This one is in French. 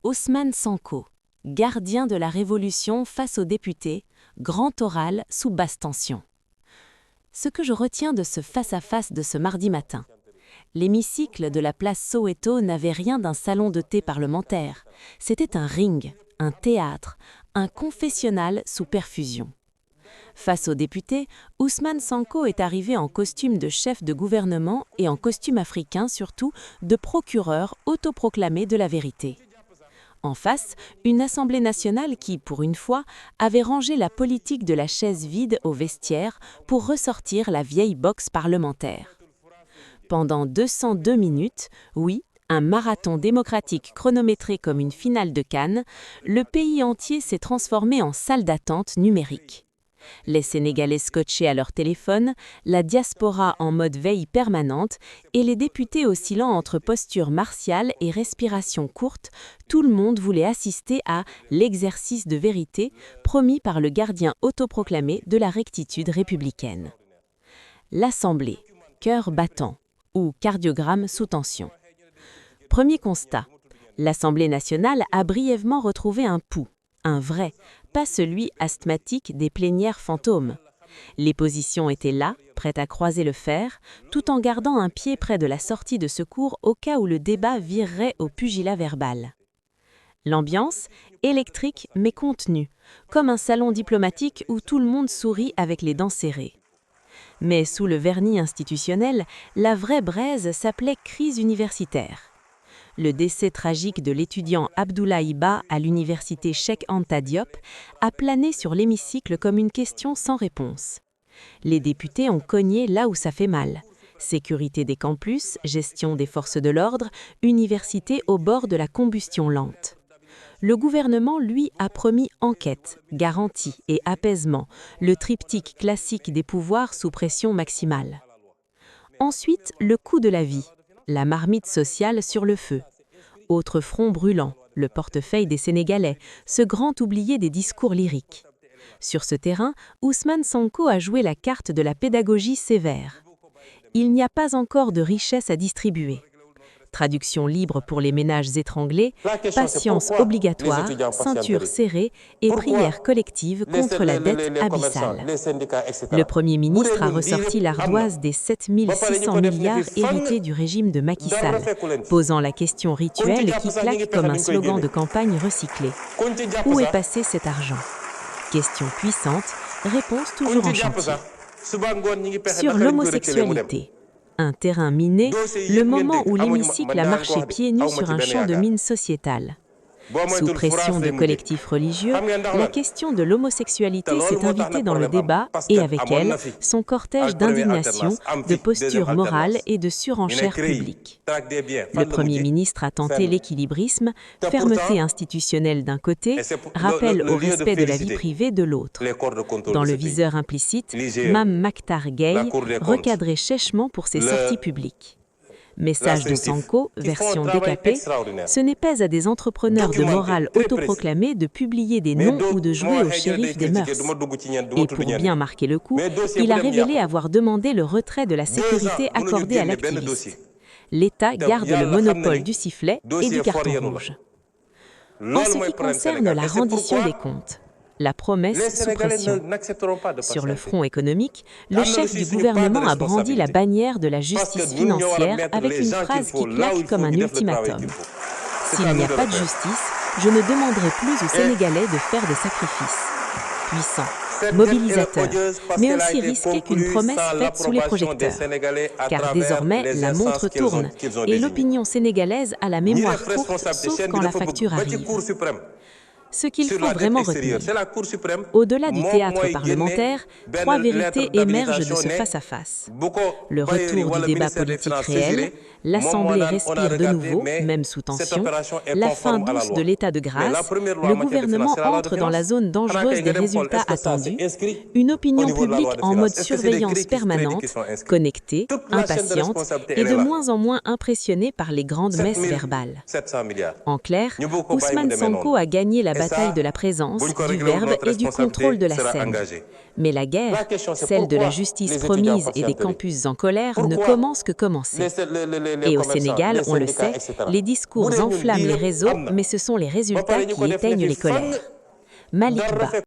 Ousmane Sonko, gardien de la Révolution face aux députés, grand oral sous basse tension. Ce que je retiens de ce face-à-face de ce mardi matin. L'hémicycle de la place Soweto n'avait rien d'un salon de thé parlementaire. C'était un ring, un théâtre, un confessionnal sous perfusion. Face aux députés, Ousmane Sonko est arrivé en costume de chef de gouvernement et en costume africain surtout de procureur autoproclamé de la vérité. En face, une Assemblée nationale qui, pour une fois, avait rangé la politique de la chaise vide au vestiaire pour ressortir la vieille boxe parlementaire. Pendant 202 minutes, oui, un marathon démocratique chronométré comme une finale de Cannes, le pays entier s'est transformé en salle d'attente numérique. Les Sénégalais scotchés à leur téléphone, la diaspora en mode veille permanente et les députés oscillant entre posture martiale et respiration courte, tout le monde voulait assister à l'exercice de vérité promis par le gardien autoproclamé de la rectitude républicaine. L'Assemblée, cœur battant ou cardiogramme sous tension. Premier constat, l'Assemblée nationale a brièvement retrouvé un pouls, un vrai, pas celui asthmatique des plénières fantômes. Les positions étaient là, prêtes à croiser le fer, tout en gardant un pied près de la sortie de secours au cas où le débat virerait au pugilat verbal. L'ambiance, électrique mais contenue, comme un salon diplomatique où tout le monde sourit avec les dents serrées. Mais sous le vernis institutionnel, la vraie braise s'appelait crise universitaire. Le décès tragique de l'étudiant Abdoulaye Ba à l'université Cheikh Anta Diop a plané sur l'hémicycle comme une question sans réponse. Les députés ont cogné là où ça fait mal. Sécurité des campus, gestion des forces de l'ordre, université au bord de la combustion lente. Le gouvernement, lui, a promis enquête, garantie et apaisement, le triptyque classique des pouvoirs sous pression maximale. Ensuite, le coût de la vie. La marmite sociale sur le feu. Autre front brûlant, le portefeuille des Sénégalais, ce grand oublié des discours lyriques. Sur ce terrain, Ousmane Sonko a joué la carte de la pédagogie sévère. Il n'y a pas encore de richesse à distribuer. Traduction libre pour les ménages étranglés, patience obligatoire, ceinture serrée et prière collective contre la dette abyssale. Le Premier ministre a ressorti l'ardoise des 7 600 milliards hérités du régime de Macky Sall, posant la question rituelle qui claque comme un slogan de campagne recyclé. Où est passé cet argent? Question puissante, réponse toujours en chantier. Sur l'homosexualité. Un terrain miné, le moment où l'hémicycle a marché pieds nus sur un champ de mines sociétales. Sous pression de collectifs religieux, la question de l'homosexualité s'est invitée dans le débat et avec elle, son cortège d'indignation, de posture morale et de surenchère publique. Le Premier ministre a tenté l'équilibrisme, fermeté institutionnelle d'un côté, rappel au respect de la vie privée de l'autre. Dans le viseur implicite, Mame Mactar Gueye, recadré sèchement pour ses sorties publiques. Message de Sonko, version décapée, ce n'est pas à des entrepreneurs de morale autoproclamés de publier des noms ou de jouer au shérif des mœurs. Et pour bien marquer le coup, il a révélé avoir demandé le retrait de la sécurité accordée à l'activiste. L'État garde le monopole du sifflet et du carton rouge. En ce qui concerne la rendition des comptes, la promesse sous pression. Sur le front économique, le chef du gouvernement a brandi la bannière de la justice financière avec une phrase qui claque comme un ultimatum. S'il n'y a pas de justice, je ne demanderai plus aux Sénégalais de faire des sacrifices. Puissant, mobilisateur, mais aussi risqué qu'une promesse faite sous les projecteurs. Car désormais, la montre tourne et l'opinion sénégalaise a la mémoire courte, sauf quand la facture arrive. Ce qu'il faut vraiment retenir. Au-delà du théâtre parlementaire, trois vérités émergent de ce face-à-face. Le retour du débat politique réel, l'Assemblée respire de nouveau, même sous tension, la fin douce de l'état de grâce, le gouvernement entre dans la zone dangereuse des résultats attendus, une opinion publique en mode surveillance permanente, connectée, impatiente et de moins en moins impressionnée par les grandes messes verbales. En clair, Ousmane Sonko a gagné la bataille de la présence, du verbe et du contrôle de la scène. Mais la guerre, celle de la justice promise et des campus en colère, ne commence que commencer. Et au Sénégal, on le sait, les discours enflamment les réseaux, mais ce sont les résultats qui éteignent les colères. Malik Ba.